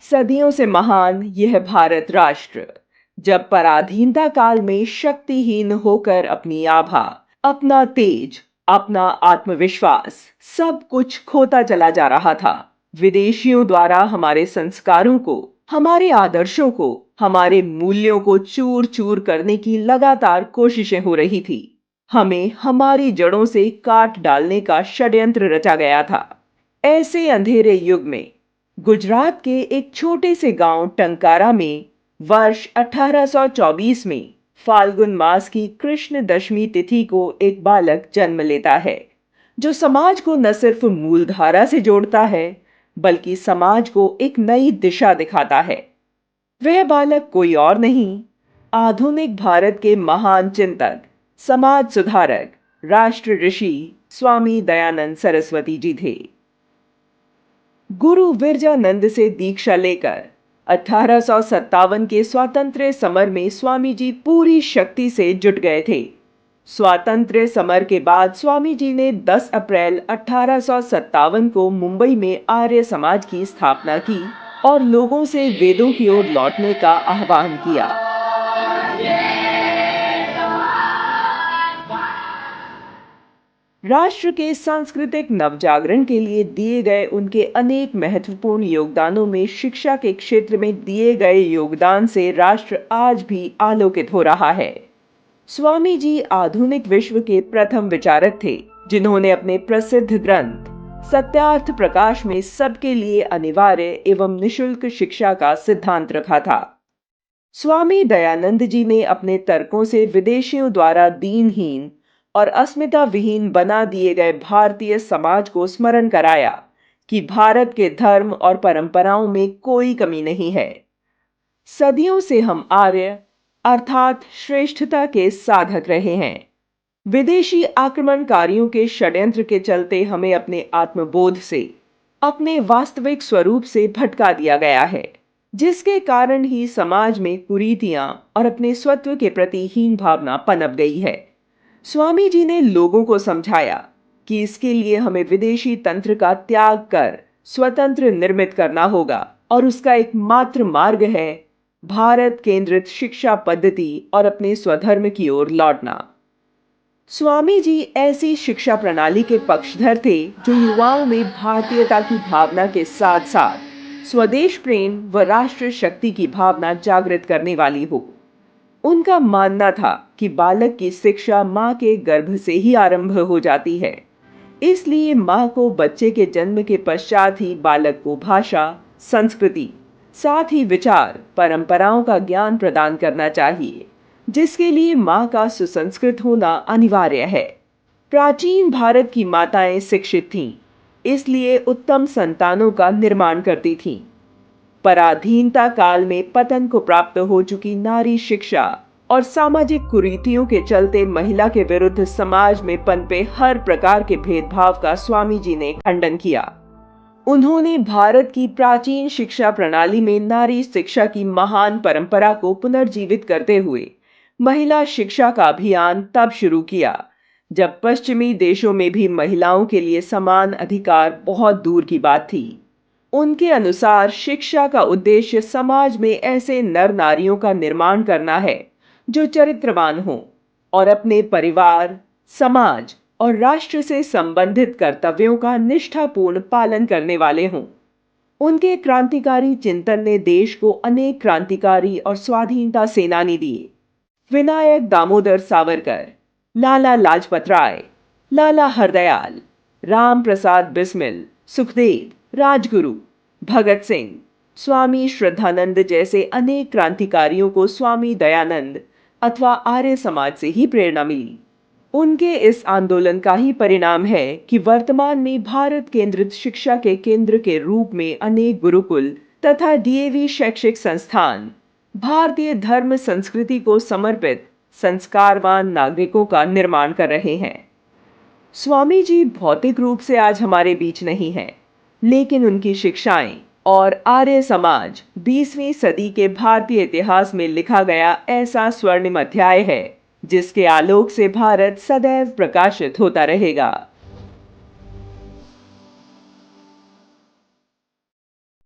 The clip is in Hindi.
सदियों से महान यह भारत राष्ट्र जब पराधीनता काल में शक्तिहीन होकर अपनी आभा, अपना तेज, अपना आत्मविश्वास सब कुछ खोता चला जा रहा था। विदेशियों द्वारा हमारे संस्कारों को, हमारे आदर्शों को, हमारे मूल्यों को चूर चूर करने की लगातार कोशिशें हो रही थी। हमें हमारी जड़ों से काट डालने का षड्यंत्र रचा गया था। ऐसे अंधेरे युग में गुजरात के एक छोटे से गांव टंकारा में वर्ष 1824 में फाल्गुन मास की कृष्ण दशमी तिथि को एक बालक जन्म लेता है, जो समाज को न सिर्फ मूलधारा से जोड़ता है, बल्कि समाज को एक नई दिशा दिखाता है। वह बालक कोई और नहीं, आधुनिक भारत के महान चिंतक, समाज सुधारक, राष्ट्र ऋषि स्वामी दयानंद सरस्वती जी थे। गुरु विरजानंद से दीक्षा लेकर 1857 के स्वातंत्र्य समर में स्वामी जी पूरी शक्ति से जुट गए थे। स्वातंत्र्य समर के बाद स्वामी जी ने 10 अप्रैल 1857 को मुंबई में आर्य समाज की स्थापना की और लोगों से वेदों की ओर लौटने का आह्वान किया। राष्ट्र के सांस्कृतिक नवजागरण के लिए दिए गए उनके अनेक महत्वपूर्ण योगदानों में शिक्षा के क्षेत्र में दिए गए योगदान से राष्ट्र आज भी आलोकित हो रहा है। स्वामी जी आधुनिक विश्व के प्रथम विचारक थे, जिन्होंने अपने प्रसिद्ध ग्रंथ सत्यार्थ प्रकाश में सबके लिए अनिवार्य एवं निशुल्क शिक्षा का सिद्धांत रखा था। स्वामी दयानंद जी ने अपने तर्कों से विदेशियों द्वारा दीनहीन और अस्मिता विहीन बना दिए गए भारतीय समाज को स्मरण कराया कि भारत के धर्म और परंपराओं में कोई कमी नहीं है। सदियों से हम आर्य अर्थात श्रेष्ठता के साधक रहे हैं। विदेशी आक्रमणकारियों के षड्यंत्र के चलते हमें अपने आत्मबोध से, अपने वास्तविक स्वरूप से भटका दिया गया है, जिसके कारण ही समाज में कुरीतियां और अपने स्वत्व के प्रति हीन भावना पनप गई है। स्वामी जी ने लोगों को समझाया कि इसके लिए हमें विदेशी तंत्र का त्याग कर स्वतंत्र निर्मित करना होगा और उसका एकमात्र मार्ग है भारत केंद्रित शिक्षा पद्धति और अपने स्वधर्म की ओर लौटना। स्वामी जी ऐसी शिक्षा प्रणाली के पक्षधर थे जो युवाओं में भारतीयता की भावना के साथ साथ स्वदेश प्रेम व राष्ट्र शक्ति की भावना जागृत करने वाली हो। उनका मानना था कि बालक की शिक्षा मां के गर्भ से ही आरंभ हो जाती है, इसलिए मां को बच्चे के जन्म के पश्चात ही बालक को भाषा, संस्कृति, साथ ही विचार, परंपराओं का ज्ञान प्रदान करना चाहिए, जिसके लिए मां का सुसंस्कृत होना अनिवार्य है। प्राचीन भारत की माताएं शिक्षित थीं, इसलिए उत्तम संतानों का निर्माण करती थीं। पराधीनता काल में पतन को प्राप्त हो चुकी नारी शिक्षा और सामाजिक कुरीतियों के चलते महिला के विरुद्ध समाज में पनपे हर प्रकार के भेदभाव का स्वामी जी ने खंडन किया। उन्होंने भारत की प्राचीन शिक्षा प्रणाली में नारी शिक्षा की महान परंपरा को पुनर्जीवित करते हुए महिला शिक्षा का अभियान तब शुरू किया, जब पश्चिमी देशों में भी महिलाओं के लिए समान अधिकार बहुत दूर की बात थी। उनके अनुसार शिक्षा का उद्देश्य समाज में ऐसे नर नारियों का निर्माण करना है जो चरित्रवान हों और अपने परिवार, समाज और राष्ट्र से संबंधित कर्तव्यों का निष्ठापूर्ण पालन करने वाले हों। उनके क्रांतिकारी चिंतन ने देश को अनेक क्रांतिकारी और स्वाधीनता सेनानी दिए। विनायक दामोदर सावरकर, लाला लाजपत राय, लाला हरदयाल, राम प्रसाद बिस्मिल, सुखदेव, राजगुरु, भगत सिंह, स्वामी श्रद्धानंद जैसे अनेक क्रांतिकारियों को स्वामी दयानंद अथवा आर्य समाज से ही प्रेरणा मिली। उनके इस आंदोलन का ही परिणाम है कि वर्तमान में भारत केंद्रित शिक्षा के केंद्र के रूप में अनेक गुरुकुल तथा डीएवी शैक्षिक संस्थान भारतीय धर्म संस्कृति को समर्पित संस्कारवान नागरिकों का निर्माण कर रहे हैं। स्वामी जी भौतिक रूप से आज हमारे बीच नहीं हैं, लेकिन उनकी शिक्षाएं और आर्य समाज 20वीं सदी के भारतीय इतिहास में लिखा गया ऐसा स्वर्णिम अध्याय है, जिसके आलोक से भारत सदैव प्रकाशित होता रहेगा।